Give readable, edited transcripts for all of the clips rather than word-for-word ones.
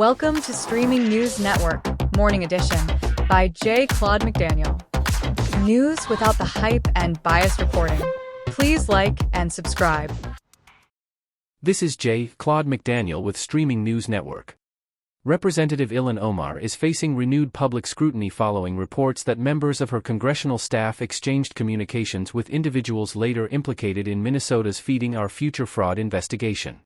Welcome to Streaming News Network, Morning Edition, by J. Claude McDaniel. News without the hype and biased reporting. Please like and subscribe. This is J. Claude McDaniel with Streaming News Network. Representative Ilhan Omar is facing renewed public scrutiny following reports that members of her congressional staff exchanged communications with individuals later implicated in Minnesota's Feeding Our Future fraud investigation.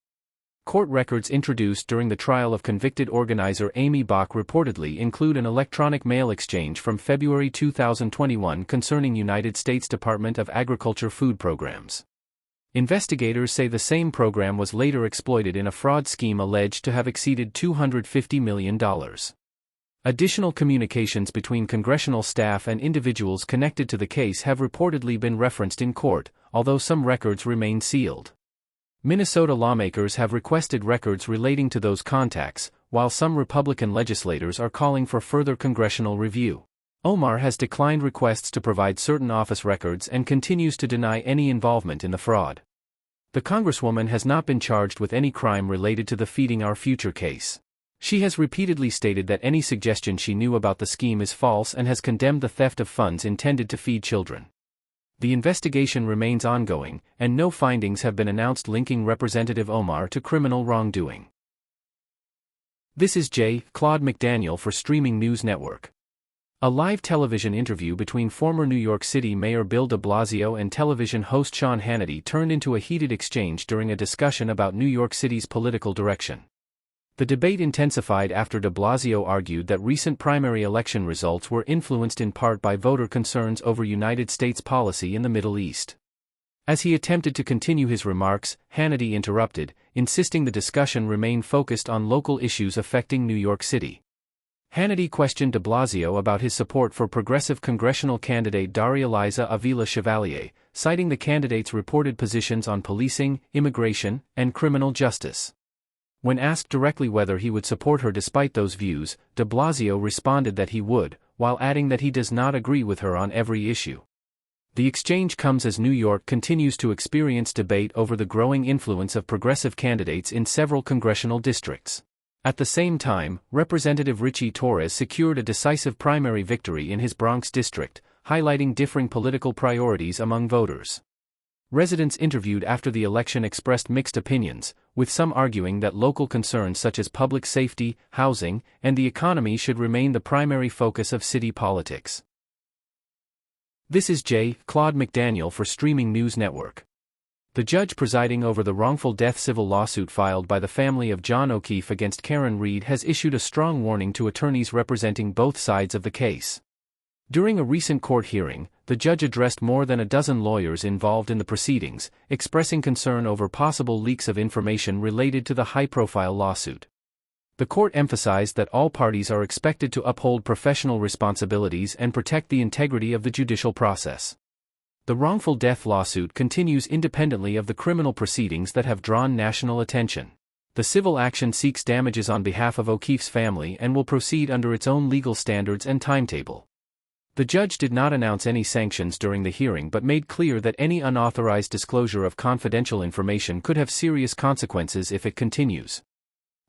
Court records introduced during the trial of convicted organizer Amy Bach reportedly include an electronic mail exchange from February 2021 concerning United States Department of Agriculture food programs. Investigators say the same program was later exploited in a fraud scheme alleged to have exceeded $250 million. Additional communications between congressional staff and individuals connected to the case have reportedly been referenced in court, although some records remain sealed. Minnesota lawmakers have requested records relating to those contacts, while some Republican legislators are calling for further congressional review. Omar has declined requests to provide certain office records and continues to deny any involvement in the fraud. The Congresswoman has not been charged with any crime related to the Feeding Our Future case. She has repeatedly stated that any suggestion she knew about the scheme is false and has condemned the theft of funds intended to feed children. The investigation remains ongoing, and no findings have been announced linking Representative Omar to criminal wrongdoing. This is J. Claude McDaniel for Streaming News Network. A live television interview between former New York City Mayor Bill de Blasio and television host Sean Hannity turned into a heated exchange during a discussion about New York City's political direction. The debate intensified after de Blasio argued that recent primary election results were influenced in part by voter concerns over United States policy in the Middle East. As he attempted to continue his remarks, Hannity interrupted, insisting the discussion remain focused on local issues affecting New York City. Hannity questioned de Blasio about his support for progressive congressional candidate Daria Liza Avila Chevalier, citing the candidate's reported positions on policing, immigration, and criminal justice. When asked directly whether he would support her despite those views, de Blasio responded that he would, while adding that he does not agree with her on every issue. The exchange comes as New York continues to experience debate over the growing influence of progressive candidates in several congressional districts. At the same time, Representative Richie Torres secured a decisive primary victory in his Bronx district, highlighting differing political priorities among voters. Residents interviewed after the election expressed mixed opinions, with some arguing that local concerns such as public safety, housing, and the economy should remain the primary focus of city politics. This is J. Claude McDaniel for Streaming News Network. The judge presiding over the wrongful death civil lawsuit filed by the family of John O'Keefe against Karen Reed has issued a strong warning to attorneys representing both sides of the case. During a recent court hearing, the judge addressed more than a dozen lawyers involved in the proceedings, expressing concern over possible leaks of information related to the high-profile lawsuit. The court emphasized that all parties are expected to uphold professional responsibilities and protect the integrity of the judicial process. The wrongful death lawsuit continues independently of the criminal proceedings that have drawn national attention. The civil action seeks damages on behalf of O'Keefe's family and will proceed under its own legal standards and timetable. The judge did not announce any sanctions during the hearing but made clear that any unauthorized disclosure of confidential information could have serious consequences if it continues.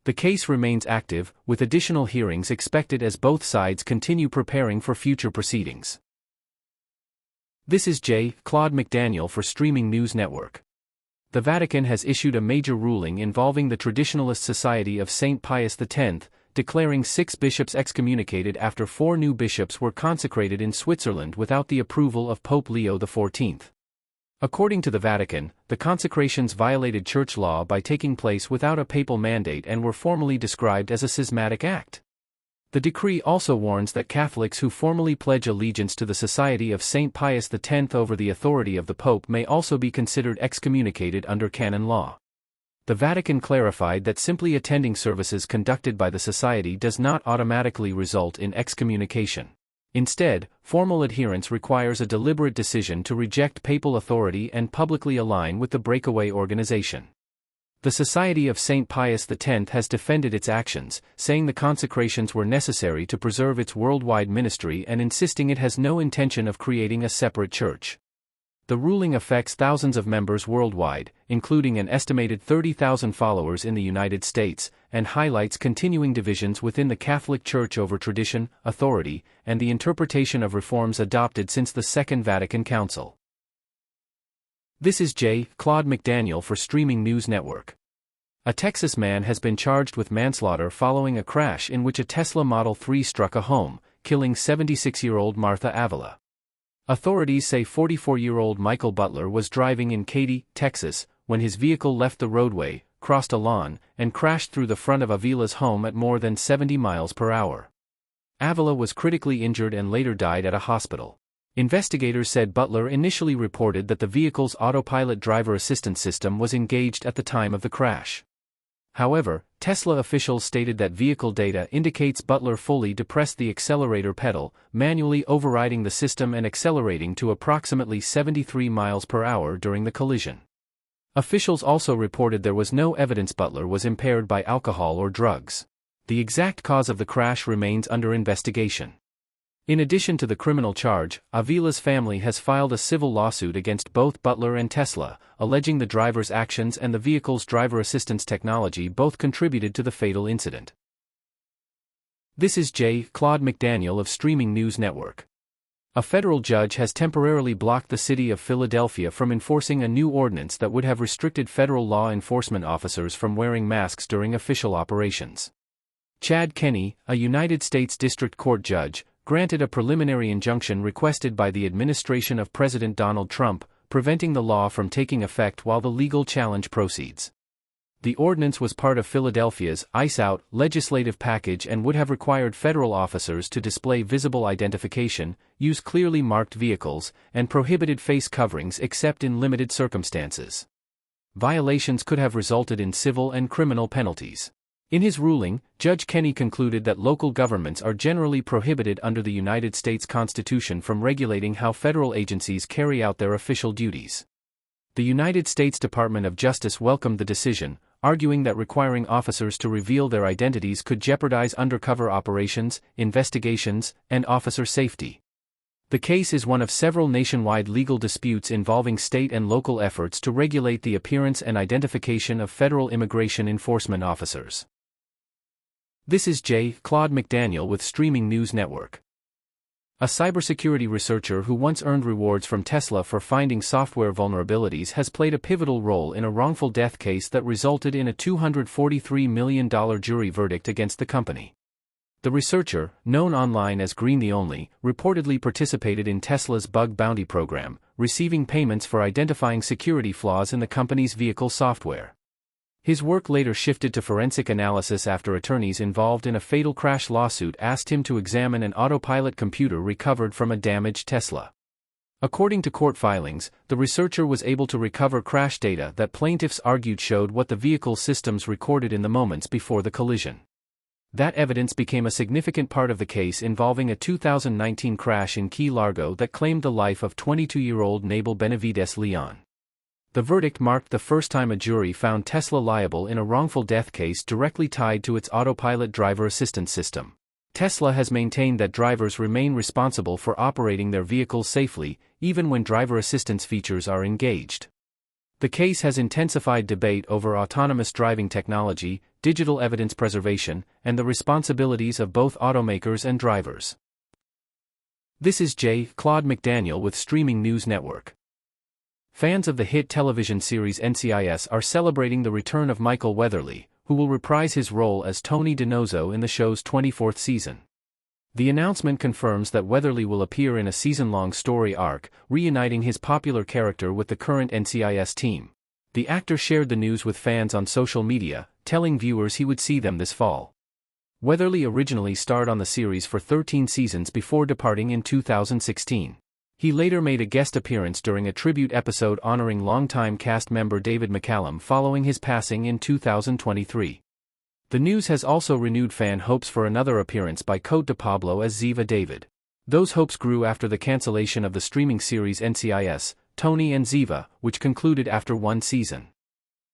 The case remains active, with additional hearings expected as both sides continue preparing for future proceedings. This is J. Claude McDaniel for Streaming News Network. The Vatican has issued a major ruling involving the Traditionalist Society of St. Pius X, declaring 6 bishops excommunicated after 4 new bishops were consecrated in Switzerland without the approval of Pope Leo XIV. According to the Vatican, the consecrations violated church law by taking place without a papal mandate and were formally described as a schismatic act. The decree also warns that Catholics who formally pledge allegiance to the Society of St. Pius X over the authority of the Pope may also be considered excommunicated under canon law. The Vatican clarified that simply attending services conducted by the Society does not automatically result in excommunication. Instead, formal adherence requires a deliberate decision to reject papal authority and publicly align with the breakaway organization. The Society of St. Pius X has defended its actions, saying the consecrations were necessary to preserve its worldwide ministry and insisting it has no intention of creating a separate church. The ruling affects thousands of members worldwide, including an estimated 30,000 followers in the United States, and highlights continuing divisions within the Catholic Church over tradition, authority, and the interpretation of reforms adopted since the Second Vatican Council. This is J. Claude McDaniel for Streaming News Network. A Texas man has been charged with manslaughter following a crash in which a Tesla Model 3 struck a home, killing 76-year-old Martha Avila. Authorities say 44-year-old Michael Butler was driving in Katy, Texas, when his vehicle left the roadway, crossed a lawn, and crashed through the front of Avila's home at more than 70 miles per hour. Avila was critically injured and later died at a hospital. Investigators said Butler initially reported that the vehicle's autopilot driver assistance system was engaged at the time of the crash. However, Tesla officials stated that vehicle data indicates Butler fully depressed the accelerator pedal, manually overriding the system and accelerating to approximately 73 miles per hour during the collision. Officials also reported there was no evidence Butler was impaired by alcohol or drugs. The exact cause of the crash remains under investigation. In addition to the criminal charge, Avila's family has filed a civil lawsuit against both Butler and Tesla, alleging the driver's actions and the vehicle's driver assistance technology both contributed to the fatal incident. This is J. Claude McDaniel of Streaming News Network. A federal judge has temporarily blocked the city of Philadelphia from enforcing a new ordinance that would have restricted federal law enforcement officers from wearing masks during official operations. Chad Kenney, a United States District Court judge, granted a preliminary injunction requested by the administration of President Donald Trump, preventing the law from taking effect while the legal challenge proceeds. The ordinance was part of Philadelphia's ICE Out legislative package and would have required federal officers to display visible identification, use clearly marked vehicles, and prohibited face coverings except in limited circumstances. Violations could have resulted in civil and criminal penalties. In his ruling, Judge Kenney concluded that local governments are generally prohibited under the United States Constitution from regulating how federal agencies carry out their official duties. The United States Department of Justice welcomed the decision, arguing that requiring officers to reveal their identities could jeopardize undercover operations, investigations, and officer safety. The case is one of several nationwide legal disputes involving state and local efforts to regulate the appearance and identification of federal immigration enforcement officers. This is J. Claude McDaniel with Streaming News Network. A cybersecurity researcher who once earned rewards from Tesla for finding software vulnerabilities has played a pivotal role in a wrongful death case that resulted in a $243 million jury verdict against the company. The researcher, known online as Green the Only, reportedly participated in Tesla's bug bounty program, receiving payments for identifying security flaws in the company's vehicle software. His work later shifted to forensic analysis after attorneys involved in a fatal crash lawsuit asked him to examine an autopilot computer recovered from a damaged Tesla. According to court filings, the researcher was able to recover crash data that plaintiffs argued showed what the vehicle's systems recorded in the moments before the collision. That evidence became a significant part of the case involving a 2019 crash in Key Largo that claimed the life of 22-year-old Nabel Benavides Leon. The verdict marked the first time a jury found Tesla liable in a wrongful death case directly tied to its autopilot driver assistance system. Tesla has maintained that drivers remain responsible for operating their vehicles safely, even when driver assistance features are engaged. The case has intensified debate over autonomous driving technology, digital evidence preservation, and the responsibilities of both automakers and drivers. This is J. Claude McDaniel with Streaming News Network. Fans of the hit television series NCIS are celebrating the return of Michael Weatherly, who will reprise his role as Tony DiNozzo in the show's 24th season. The announcement confirms that Weatherly will appear in a season-long story arc, reuniting his popular character with the current NCIS team. The actor shared the news with fans on social media, telling viewers he would see them this fall. Weatherly originally starred on the series for 13 seasons before departing in 2016. He later made a guest appearance during a tribute episode honoring longtime cast member David McCallum following his passing in 2023. The news has also renewed fan hopes for another appearance by Cote DePablo as Ziva David. Those hopes grew after the cancellation of the streaming series NCIS, Tony and Ziva, which concluded after one season.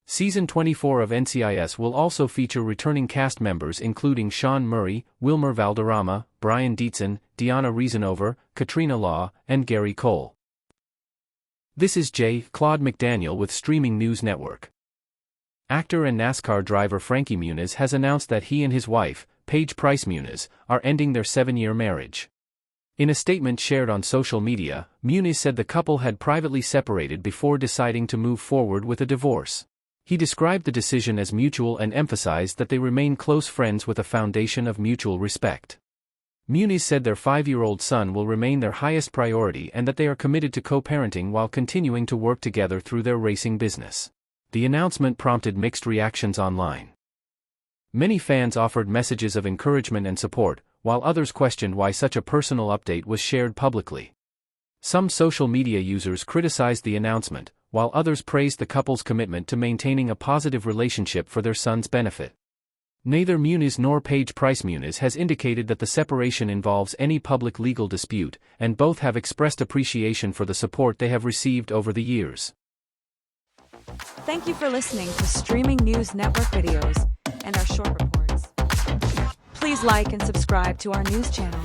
Season 24 of NCIS will also feature returning cast members including Sean Murray, Wilmer Valderrama, Brian Dietzen, Deanna Reasonover, Katrina Law, and Gary Cole. This is J. Claude McDaniel with Streaming News Network. Actor and NASCAR driver Frankie Muniz has announced that he and his wife, Pius Muniz, are ending their 7-year marriage. In a statement shared on social media, Muniz said the couple had privately separated before deciding to move forward with a divorce. He described the decision as mutual and emphasized that they remain close friends with a foundation of mutual respect. Muniz said their 5-year-old son will remain their highest priority and that they are committed to co-parenting while continuing to work together through their racing business. The announcement prompted mixed reactions online. Many fans offered messages of encouragement and support, while others questioned why such a personal update was shared publicly. Some social media users criticized the announcement, while others praised the couple's commitment to maintaining a positive relationship for their son's benefit. Neither Muniz nor Pius Muniz has indicated that the separation involves any public legal dispute, and both have expressed appreciation for the support they have received over the years. Thank you for listening to Streaming News Network videos and our short reports. Please like and subscribe to our news channel.